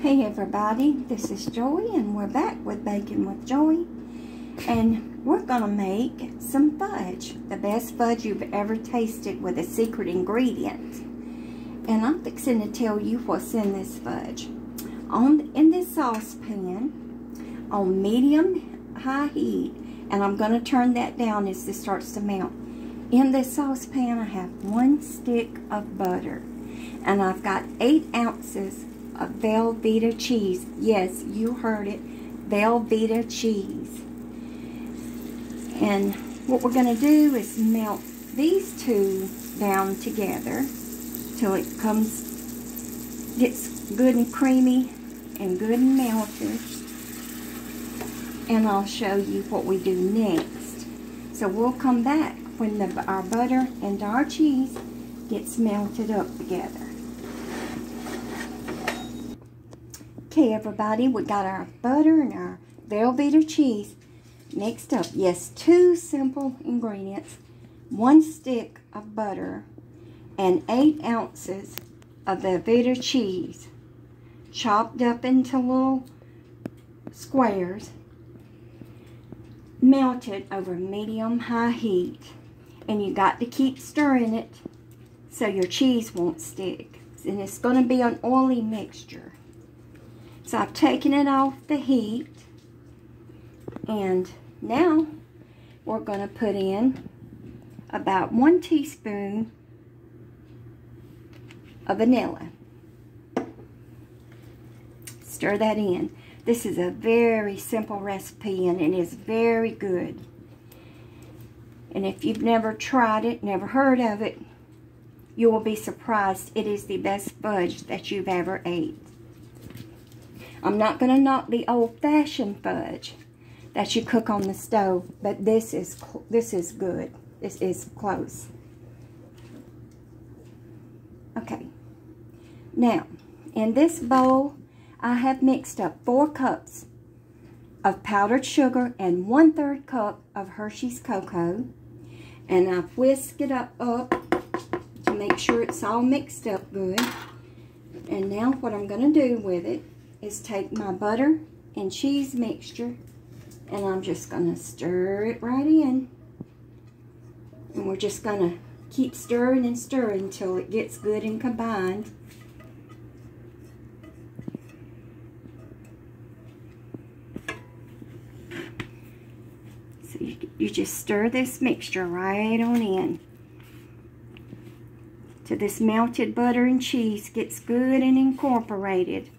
Hey everybody, this is Joy and we're back with Baking with Joy, and we're gonna make some fudge, the best fudge you've ever tasted with a secret ingredient. And I'm fixing to tell you what's in this fudge. In this saucepan on medium high heat, and I'm gonna turn that down as this starts to melt. In this saucepan I have 1 stick of butter, and I've got 8 ounces of velvetta cheese. Yes, you heard it, velvetta cheese. And what we're going to do is melt these two down together till it gets good and creamy and good and melted. And I'll show you what we do next. So we'll come back when our butter and our cheese gets melted up together. Okay everybody, we got our butter and our velvetta cheese mixed up. Yes, 2 simple ingredients, 1 stick of butter and 8 ounces of velvetta cheese chopped up into little squares, melted over medium high heat. And you got to keep stirring it so your cheese won't stick, and it's going to be an oily mixture. So I've taken it off the heat, and now we're going to put in about 1 teaspoon of vanilla. Stir that in. This is a very simple recipe, and it is very good. And if you've never tried it, never heard of it, you will be surprised. It is the best fudge that you've ever ate. I'm not going to knock the old-fashioned fudge that you cook on the stove, but this is good. This is close. Okay. Now, in this bowl, I have mixed up 4 cups of powdered sugar and 1/3 cup of Hershey's cocoa, and I've whisked it up to make sure it's all mixed up good. And now what I'm going to do with it is take my butter and cheese mixture, and I'm just going to stir it right in. And we're just going to keep stirring and stirring until it gets good and combined. So you just stir this mixture right on in till this melted butter and cheese gets good and incorporated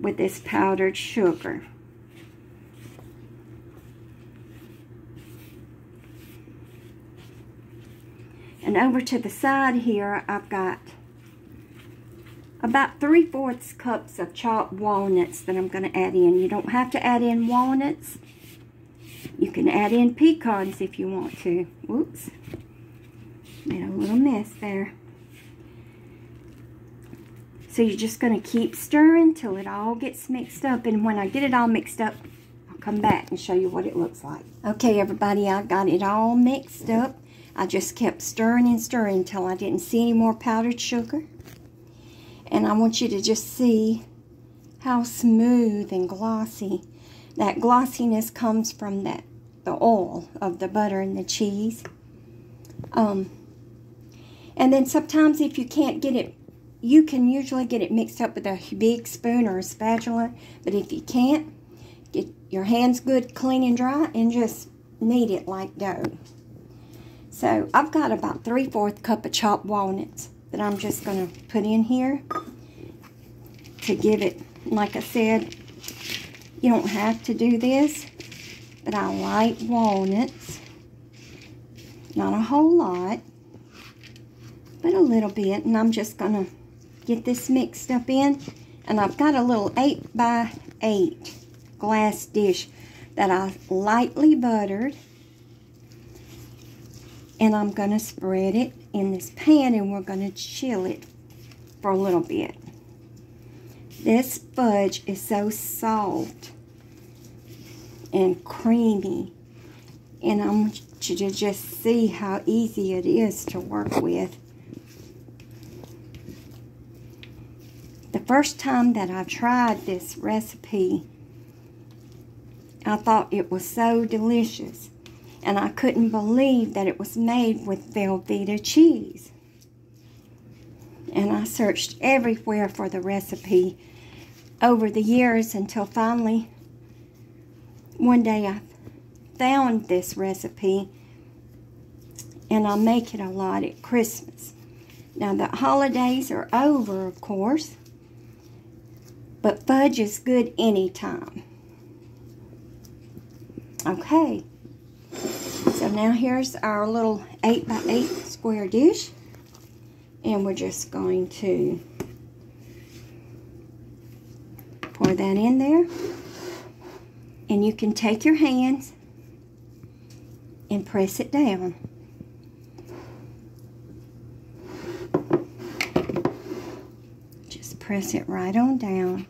with this powdered sugar. And over to the side here, I've got about 3/4 cups of chopped walnuts that I'm going to add in. You don't have to add in walnuts. You can add in pecans if you want to. Whoops. Made a little mess there. So you're just going to keep stirring till it all gets mixed up. And when I get it all mixed up, I'll come back and show you what it looks like. Okay, everybody, I got it all mixed up. I just kept stirring and stirring until I didn't see any more powdered sugar. And I want you to just see how smooth and glossy. That glossiness comes from the oil of the butter and the cheese. And then sometimes if you can't get it, you can usually get it mixed up with a big spoon or a spatula. But if you can't, get your hands good, clean and dry, and just knead it like dough. So I've got about 3/4 cup of chopped walnuts that I'm just going to put in here to give it, like I said, you don't have to do this, but I like walnuts. Not a whole lot, but a little bit. And I'm just going to get this mixed up in. And I've got a little 8x8 glass dish that I lightly buttered. And I'm going to spread it in this pan, and we're going to chill it for a little bit. This fudge is so soft and creamy, and I want you to just see how easy it is to work with. The first time that I tried this recipe, I thought it was so delicious. And I couldn't believe that it was made with velvetta cheese. And I searched everywhere for the recipe over the years until finally one day I found this recipe, and I make it a lot at Christmas. Now the holidays are over, of course, but fudge is good anytime. Okay, so now here's our little 8x8 square dish, and we're just going to pour that in there. And you can take your hands and press it down. Just press it right on down.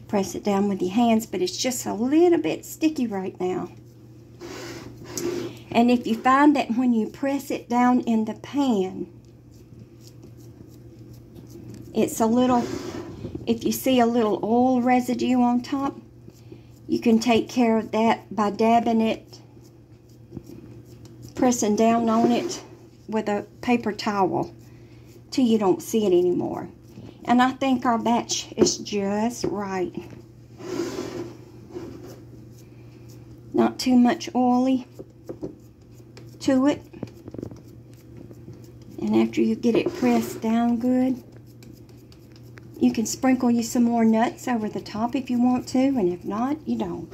Press it down with your hands, but it's just a little bit sticky right now. And if you find that when you press it down in the pan, it's a little, if you see a little oil residue on top, you can take care of that by dabbing it, pressing down on it with a paper towel till you don't see it anymore. And I think our batch is just right. Not too much oily to it. And after you get it pressed down good, you can sprinkle you some more nuts over the top if you want to, and if not, you don't.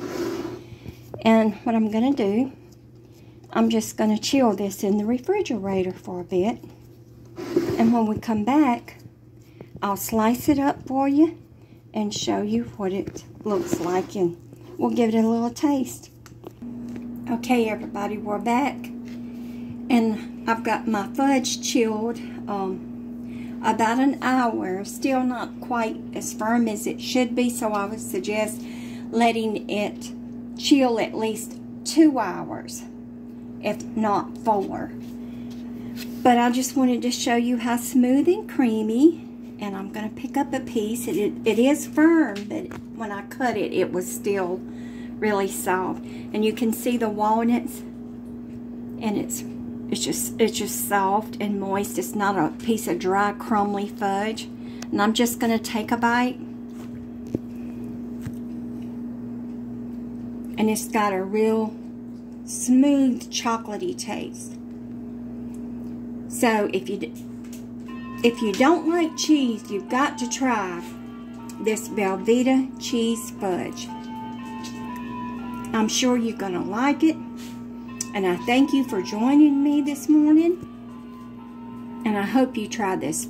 And what I'm going to do, I'm just going to chill this in the refrigerator for a bit. And when we come back, I'll slice it up for you and show you what it looks like, and we'll give it a little taste. Okay, everybody, we're back. And I've got my fudge chilled about an hour. Still not quite as firm as it should be, so I would suggest letting it chill at least 2 hours, if not 4. But I just wanted to show you how smooth and creamy. And I'm going to pick up a piece. It is firm, but when I cut it, it was still really soft. And you can see the walnuts, and it's just soft and moist. It's not a piece of dry, crumbly fudge. And I'm just going to take a bite. And it's got a real smooth, chocolatey taste. So if you don't like cheese, you've got to try this velvetta cheese fudge. I'm sure you're going to like it. And I thank you for joining me this morning. And I hope you try this